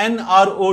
NRO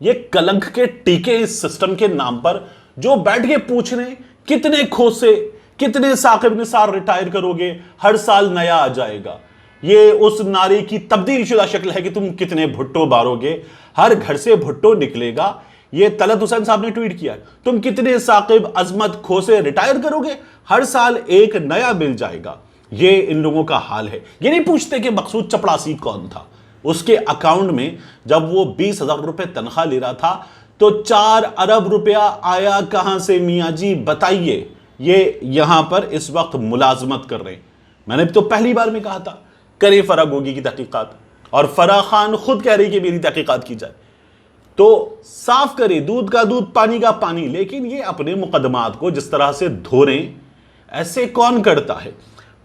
یہ کلنک کے ٹیکے اس سسٹم کے نام پر جو بیٹھ کے پوچھ رہے ہیں کتنے کھوسے کتنے ثاقب نثار ریٹائر کرو گے, ہر سال نیا آ جائے گا. یہ اس نعرے کی تبدیل شدہ شکل ہے کہ تم کتنے بھٹو بارو گے, ہر گھر سے بھٹو نکلے گا. یہ طلعت حسین صاحب نے ٹویٹ کیا ہے, تم کتنے ثاقب عظمت کھوسے ریٹائر کرو گے, ہر سال ایک نیا مل جائے گا. یہ ان لوگوں کا حال ہے. یہ نہیں پوچھتے کہ مقصود چپڑاسی کون تھا. اس کے اکاؤنٹ میں جب وہ 20,000 روپے تنخواہ لے رہا تھا تو 4 ارب روپیہ آیا کہاں سے میاں جی بتائیے. یہ یہاں پر اس وقت ملازمت کر رہے ہیں. میں نے تو پہلی بار میں کہا تھا کرے فرا گوگی کی تحقیقات, اور فرا خان خود کہہ رہی کہ میری تحقیقات کی جائے. تو صاف کرے, دودھ کا دودھ پانی کا پانی. لیکن یہ اپنے مقدمات کو جس طرح سے دھو رہے ہیں ایسے کون کرتا ہے.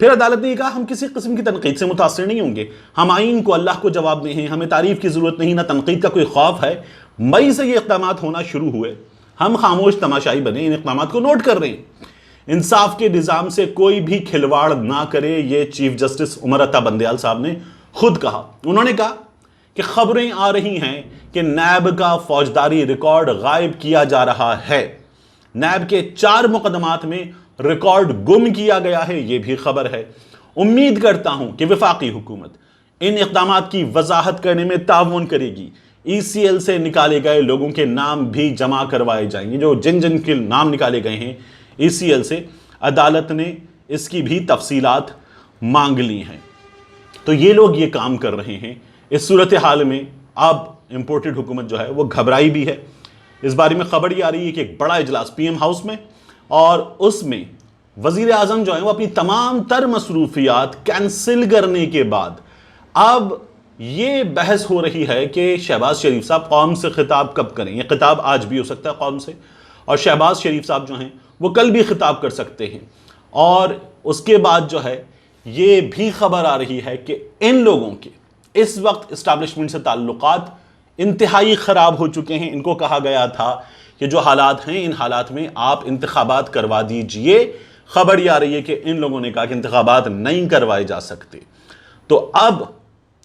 پھر عدالت نے کہا ہم کسی قسم کی تنقید سے متاثر نہیں ہوں گے, ہم آئین کو اللہ کو جواب دیں ہیں, ہمیں تعریف کی ضرورت نہیں, نہ تنقید کا کوئی خوف ہے. مئی سے یہ اقدامات ہونا شروع ہوئے, ہم خاموش تماشائی بنے, ان اقدامات کو نوٹ کر رہے ہیں. انصاف کے نظام سے کوئی بھی کھلواڑ نہ کرے, یہ چیف جسٹس عمر عطا بندیال صاحب نے خود کہا. انہوں نے کہا کہ خبریں آ رہی ہیں کہ نیب کا فوجداری ریکارڈ غائب کیا جا رہا ہے. نیب کے 4 مقدمات میں ریکارڈ گم کیا گیا ہے, یہ بھی خبر ہے. امید کرتا ہوں کہ وفاقی حکومت ان اقدامات کی وضاحت کرنے میں تعاون کرے گی. ای سی ایل سے نکالے گئے لوگوں کے نام بھی جمع کروائے جائیں گے. جو جن کے نام نکالے گئے ہیں ای سی ایل سے, عدالت نے اس کی بھی تفصیلات مانگ لی ہیں. تو یہ لوگ یہ کام کر رہے ہیں. اس صورتحال میں اب امپورٹڈ حکومت جو ہے وہ گھبرائی بھی ہے. اس بارے میں خبر یہ آ رہی ہے کہ ایک بڑا اجلاس پی ایم ہاؤس میں, اور اس میں وزیر اعظم جو ہیں وہ اپنی تمام تر مصروفیات کینسل کرنے کے بعد اب یہ بحث ہو رہی ہے کہ شہباز شریف صاحب قوم سے خطاب کب کریں. یہ خطاب آج بھی ہو سکتا ہے قوم سے, اور شہباز شریف صاحب جو ہیں وہ کل بھی خطاب کر سکتے ہیں. اور اس کے بعد جو ہے یہ بھی خبر آ رہی ہے کہ ان لوگوں کے اس وقت اسٹیبلشمنٹ سے تعلقات انتہائی خراب ہو چکے ہیں. ان کو کہا گیا تھا کہ جو حالات ہیں ان حالات میں آپ انتخابات کروا دیجئے. خبر یہ آ رہی ہے کہ ان لوگوں نے کہا کہ انتخابات نہیں کروائے جا سکتے. تو اب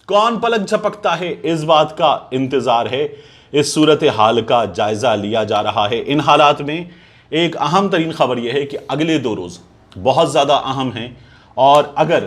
کون پلک جھپکتا ہے اس بات کا انتظار ہے. اس صورتحال کا جائزہ لیا جا رہا ہے. ان حالات میں ایک اہم ترین خبر یہ ہے کہ اگلے 2 روز بہت زیادہ اہم ہیں, اور اگر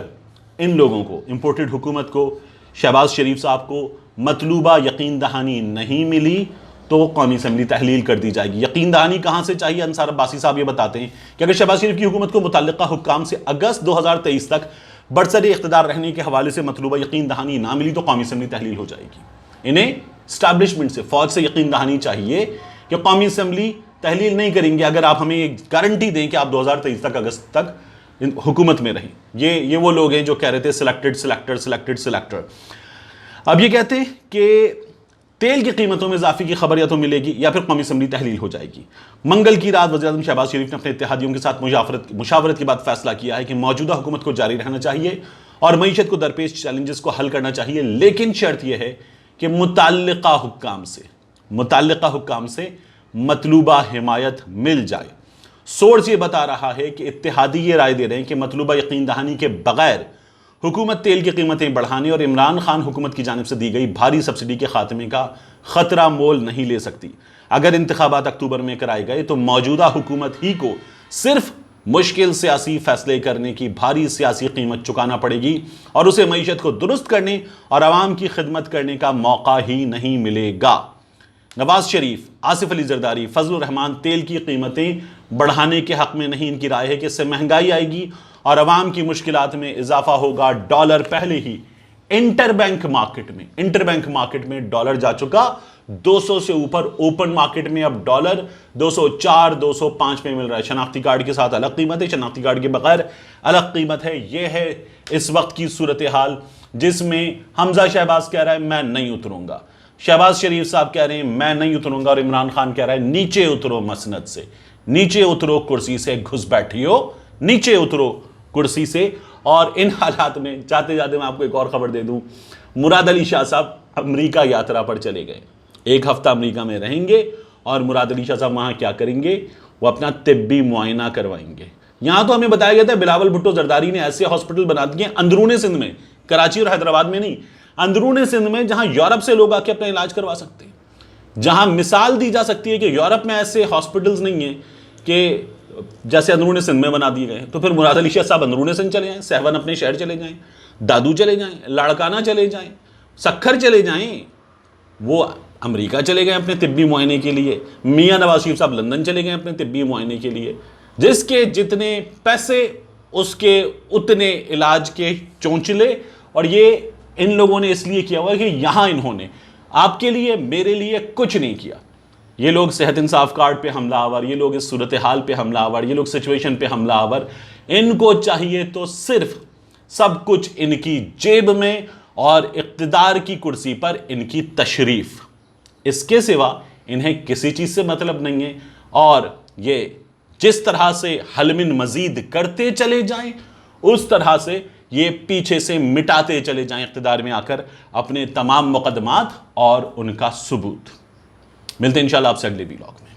ان لوگوں کو امپورٹڈ حکومت کو شہباز شریف صاحب کو مطلوبہ یقین دہانی نہیں ملی تو قومی اسمبلی تحلیل کر دی جائے گی. یقین دہانی کہاں سے چاہیے؟ انصار عباسی صاحب یہ بتاتے ہیں کہ اگر شہباز شریف کی حکومت کو متعلقہ حکام سے اگست 2023 تک برسر اقتدار رہنے کے حوالے سے مطلوبہ یقین دہانی نہ ملی تو قومی اسمبلی تحلیل ہو جائے گی. انہیں اسٹیبلشمنٹ سے, فوج سے یقین دہانی چاہیے کہ قومی اسمبلی تحلیل نہیں کریں گے اگر آپ ہمیں ایک گارنٹی دیں کہ آپ 2023 تک اگست تک حکومت میں رہیں. یہ وہ لوگ ہیں جو کہہ رہے تھے سلیکٹڈ. اب یہ کہتے ہیں کہ تیل کی قیمتوں میں اضافے کی خبر یا تو ملے گی یا پھر قومی اسمبلی تحلیل ہو جائے گی. منگل کی رات وزیر اعظم شہباز شریف نے اپنے اتحادیوں کے ساتھ مشاورت کے بعد فیصلہ کیا ہے کہ موجودہ حکومت کو جاری رہنا چاہیے اور معیشت کو درپیش چیلنجز کو حل کرنا چاہیے, لیکن شرط یہ ہے کہ متعلقہ حکام سے مطلوبہ حمایت مل جائے. سورس یہ بتا رہا ہے کہ اتحادی یہ رائے دے رہے ہیں کہ مطلوبہ یقین دہانی کے بغیر حکومت تیل کی قیمتیں بڑھانے اور عمران خان حکومت کی جانب سے دی گئی بھاری سبسڈی کے خاتمے کا خطرہ مول نہیں لے سکتی. اگر انتخابات اکتوبر میں کرائے گئے تو موجودہ حکومت ہی کو صرف مشکل سیاسی فیصلے کرنے کی بھاری سیاسی قیمت چکانا پڑے گی اور اسے معیشت کو درست کرنے اور عوام کی خدمت کرنے کا موقع ہی نہیں ملے گا. نواز شریف, آصف علی زرداری, فضل الرحمان تیل کی قیمتیں بڑھانے کے حق میں نہیں. ان کی رائے ہے کہ اس سے مہنگائی آئے گی اور عوام کی مشکلات میں اضافہ ہوگا. ڈالر پہلے ہی انٹر بینک مارکیٹ میں ڈالر جا چکا 200 سے اوپر. اوپن مارکیٹ میں اب ڈالر 204 205 میں مل رہا ہے. شناختی کارڈ کے ساتھ الگ قیمت ہے, شناختی کارڈ کے بغیر الگ قیمت ہے. یہ ہے اس وقت کی صورتحال جس میں حمزہ شہباز کہہ رہا ہے میں نہیں اتروں گا, شہباز شریف صاحب کہہ رہے ہیں میں نہیں اتروں گا, اور عمران خان کہہ رہا ہے نیچے اترو مسند سے, نیچے اترو کرسی سے, گھس بیٹھیو, نیچے اترو کرسی سے. اور ان حالات میں جاتے جاتے میں آپ کو ایک اور خبر دے دوں, مراد علی شاہ صاحب امریکہ یاترا پر چلے گئے. 1 ہفتہ امریکہ میں رہیں گے اور مراد علی شاہ صاحب وہاں کیا کریں گے؟ وہ اپنا طبی معائنہ کروائیں گے. یہاں تو ہمیں بتایا گیا تھا بلاول بھٹو زرداری نے ایسے ہاسپٹل بنا دیے اندرون سندھ میں, کراچی اور حیدرآباد میں نہیں, اندرون سندھ میں, جہاں یورپ سے لوگ آ کے اپنا علاج کروا سکتے ہیں, جہاں مثال دی جا سکتی ہے کہ یورپ میں ایسے ہاسپٹلز نہیں ہیں کہ جیسے اندرون سندھ میں بنا دیے گئے، تو پھر مراد علی شاہ صاحب اندرون سندھ چلے جائیں، سہون اپنے شہر چلے جائیں، دادو چلے جائیں، لاڑکانہ چلے جائیں، سکھر چلے جائیں، وہ امریکہ چلے گئے اپنے طبی معائنے کے لیے، میاں نواز شریف صاحب لندن چلے گئے اپنے طبی معائنے کے لیے. جس کے جتنے پیسے اس کے اتنے علاج کے چونچلے. اور یہ ان لوگوں نے اس لیے کیا ہوا کہ یہاں انہوں نے آپ کے لیے میرے لیے کچھ نہیں کیا. یہ لوگ صحت انصاف کارڈ پہ حملہ آور، یہ لوگ اس صورتحال پہ حملہ آور، یہ لوگ سچویشن پہ حملہ آور. ان کو چاہیے تو صرف سب کچھ ان کی جیب میں اور اقتدار کی کرسی پر ان کی تشریف، اس کے سوا انہیں کسی چیز سے مطلب نہیں ہے. اور یہ جس طرح سے حل من مزید کرتے چلے جائیں اس طرح سے یہ پیچھے سے مٹاتے چلے جائیں اقتدار میں آ کر اپنے تمام مقدمات اور ان کا ثبوت. ملتے ہیں انشاءاللہ آپ سے اگلے ویلاگ میں.